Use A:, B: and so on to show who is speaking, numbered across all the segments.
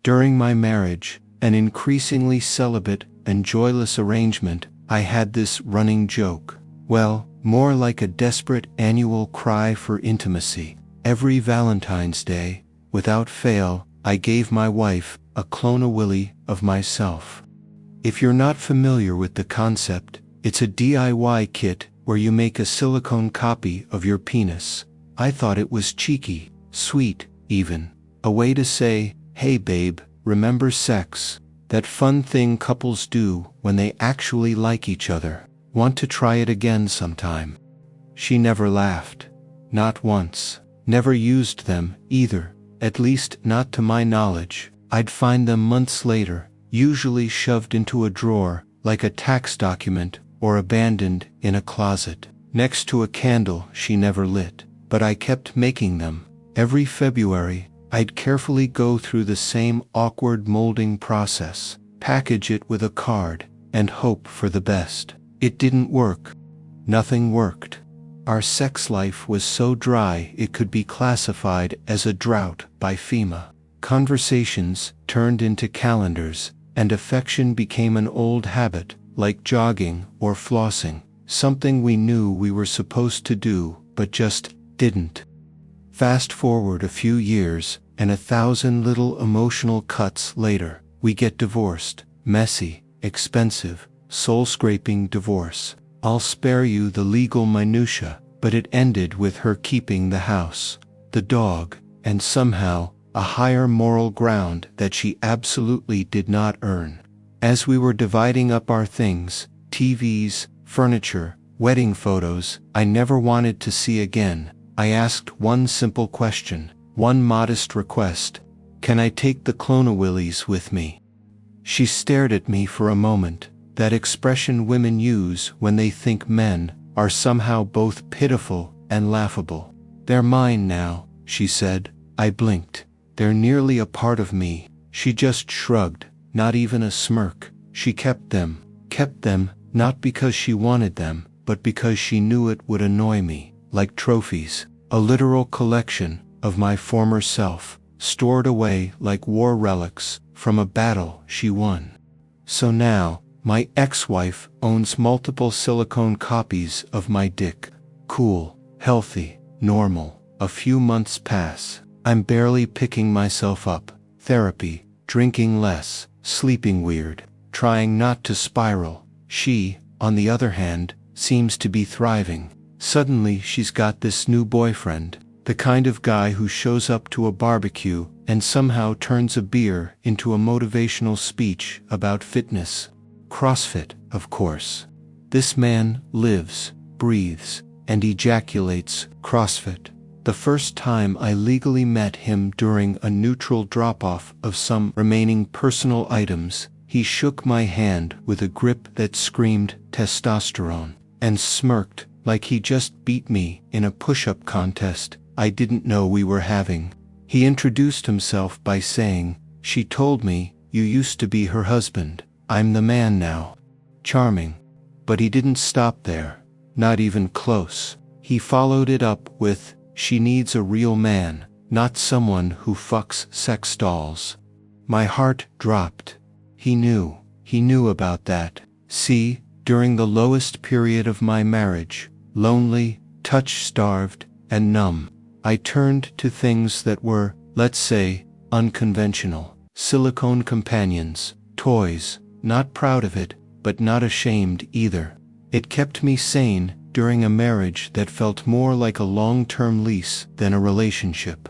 A: During my marriage, an increasingly celibate and joyless arrangement, I had this running joke. Well, more like a desperate annual cry for intimacy. Every Valentine's Day, without fail, I gave my wife a Clone-a-Willy of myself. If you're not familiar with the concept, it's a DIY kit where you make a silicone copy of your penis. I thought it was cheeky, sweet, even. A way to say, hey babe, remember sex? That fun thing couples do when they actually like each other. Want to try it again sometime? She never laughed. Not once. Never used them, either. At least not to my knowledge. I'd find them months later, usually shoved into a drawer, like a tax document, or abandoned in a closet, next to a candle she never lit. But I kept making them. Every February, I'd carefully go through the same awkward molding process, package it with a card, and hope for the best. It didn't work. Nothing worked. Our sex life was so dry it could be classified as a drought by FEMA. Conversations turned into calendars, and affection became an old habit, like jogging or flossing, something we knew we were supposed to do, but just didn't. Fast forward a few years, and 1,000 little emotional cuts later, we get divorced. Messy, expensive, soul-scraping divorce. I'll spare you the legal minutia, but it ended with her keeping the house, the dog, and somehow, a higher moral ground that she absolutely did not earn. As we were dividing up our things, TVs, furniture, wedding photos, I never wanted to see again, I asked one simple question, one modest request. Can I take the Clone-a-Willys with me? She stared at me for a moment, that expression women use when they think men are somehow both pitiful and laughable. They're mine now, she said. I blinked. They're nearly a part of me. She just shrugged, not even a smirk. She kept them, not because she wanted them, but because she knew it would annoy me, like trophies, a literal collection of my former self, stored away like war relics from a battle she won. So now, my ex-wife owns multiple silicone copies of my dick. Cool, healthy, normal. A few months pass. I'm barely picking myself up. Therapy, drinking less, sleeping weird, trying not to spiral. She, on the other hand, seems to be thriving. Suddenly she's got this new boyfriend, the kind of guy who shows up to a barbecue and somehow turns a beer into a motivational speech about fitness. CrossFit, of course. This man lives, breathes, and ejaculates CrossFit. The first time I legally met him during a neutral drop-off of some remaining personal items, he shook my hand with a grip that screamed testosterone, and smirked like he just beat me in a push-up contest I didn't know we were having. He introduced himself by saying, "She told me you used to be her husband. I'm the man now." Charming. But he didn't stop there. Not even close. He followed it up with, "She needs a real man, not someone who fucks sex dolls." My heart dropped. He knew about that. See, during the lowest period of my marriage, lonely, touch-starved, and numb, I turned to things that were, let's say, unconventional. Silicone companions, toys, not proud of it, but not ashamed either. It kept me sane during a marriage that felt more like a long-term lease than a relationship.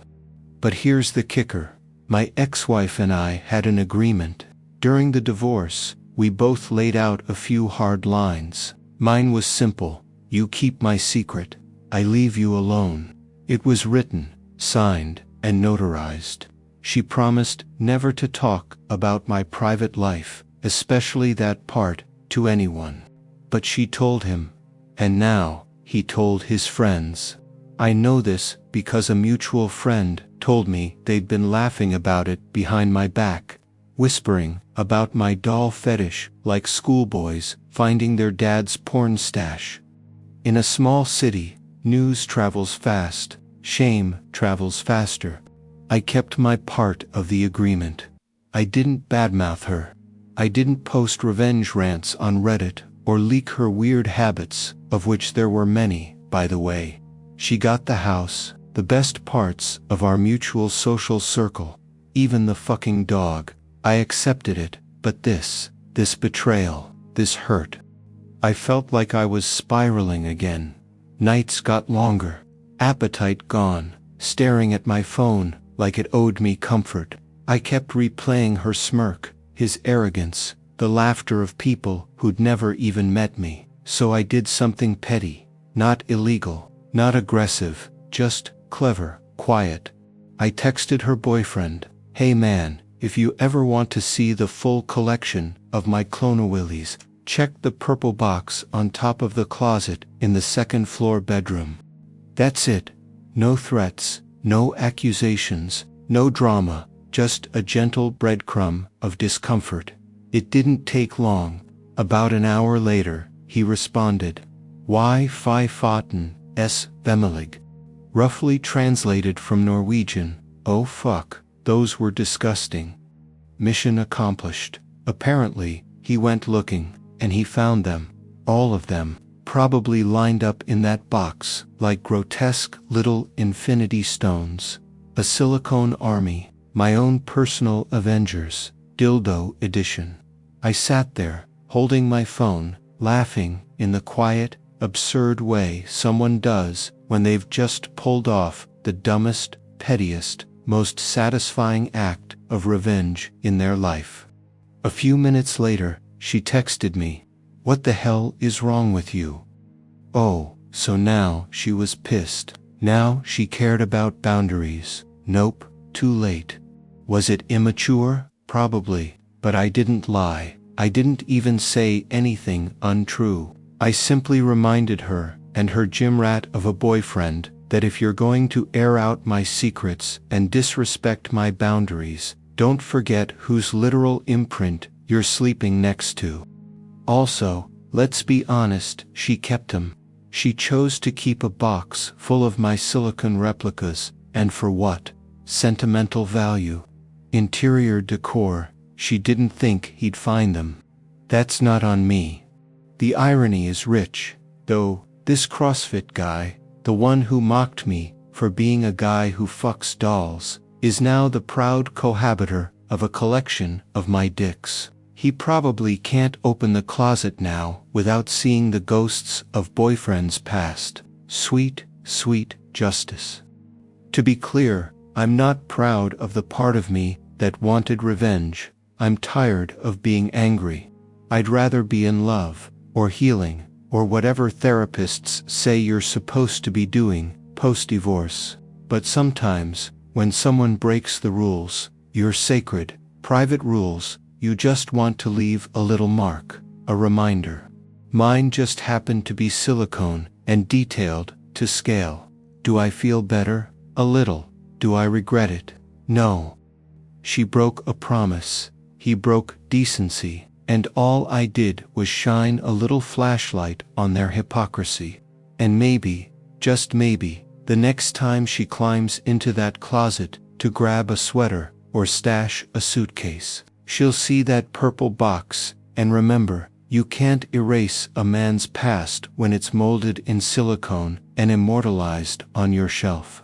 A: But here's the kicker. My ex-wife and I had an agreement. During the divorce, we both laid out a few hard lines. Mine was simple. You keep my secret. I leave you alone. It was written, signed, and notarized. She promised never to talk about my private life, especially that part, to anyone. But she told him. And now, he told his friends. I know this because a mutual friend told me they'd been laughing about it behind my back, whispering about my doll fetish like schoolboys finding their dad's porn stash. In a small city, news travels fast, shame travels faster. I kept my part of the agreement. I didn't badmouth her. I didn't post revenge rants on Reddit or leak her weird habits, of which there were many, by the way. She got the house, the best parts of our mutual social circle, even the fucking dog. I accepted it, but this betrayal, this hurt. I felt like I was spiraling again. Nights got longer, appetite gone, staring at my phone like it owed me comfort. I kept replaying her smirk, his arrogance, the laughter of people who'd never even met me. So I did something petty, not illegal, not aggressive, just clever, quiet. I texted her boyfriend, "Hey man, if you ever want to see the full collection of my Clone-a-Willys, check the purple box on top of the closet in the second floor bedroom." That's it. No threats, no accusations, no drama, just a gentle breadcrumb of discomfort. It didn't take long. About an hour later, he responded, "Why fy faten s vemmelig?" Roughly translated from Norwegian, "Oh fuck, those were disgusting." Mission accomplished. Apparently, he went looking, and he found them. All of them, probably lined up in that box, like grotesque little infinity stones. A silicone army, my own personal Avengers, dildo edition. I sat there, holding my phone, laughing in the quiet, absurd way someone does when they've just pulled off the dumbest, pettiest, most satisfying act of revenge in their life. A few minutes later, she texted me, "What the hell is wrong with you?" Oh, so now she was pissed. Now she cared about boundaries. Nope, too late. Was it immature? Probably, but I didn't lie. I didn't even say anything untrue. I simply reminded her and her gym rat of a boyfriend that if you're going to air out my secrets and disrespect my boundaries, don't forget whose literal imprint you're sleeping next to. Also, let's be honest, she kept them. She chose to keep a box full of my silicone replicas, and for what? Sentimental value. Interior decor. She didn't think he'd find them. That's not on me. The irony is rich, though. This CrossFit guy, the one who mocked me for being a guy who fucks dolls, is now the proud cohabiter of a collection of my dicks. He probably can't open the closet now without seeing the ghosts of boyfriends past. Sweet, sweet justice. To be clear, I'm not proud of the part of me that wanted revenge. I'm tired of being angry. I'd rather be in love, or healing, or whatever therapists say you're supposed to be doing post-divorce. But sometimes, when someone breaks the rules, your sacred, private rules, you just want to leave a little mark, a reminder. Mine just happened to be silicone and detailed to scale. Do I feel better? A little. Do I regret it? No. She broke a promise. He broke decency. And all I did was shine a little flashlight on their hypocrisy. And maybe, just maybe, the next time she climbs into that closet to grab a sweater or stash a suitcase, she'll see that purple box and remember, you can't erase a man's past when it's molded in silicone and immortalized on your shelf.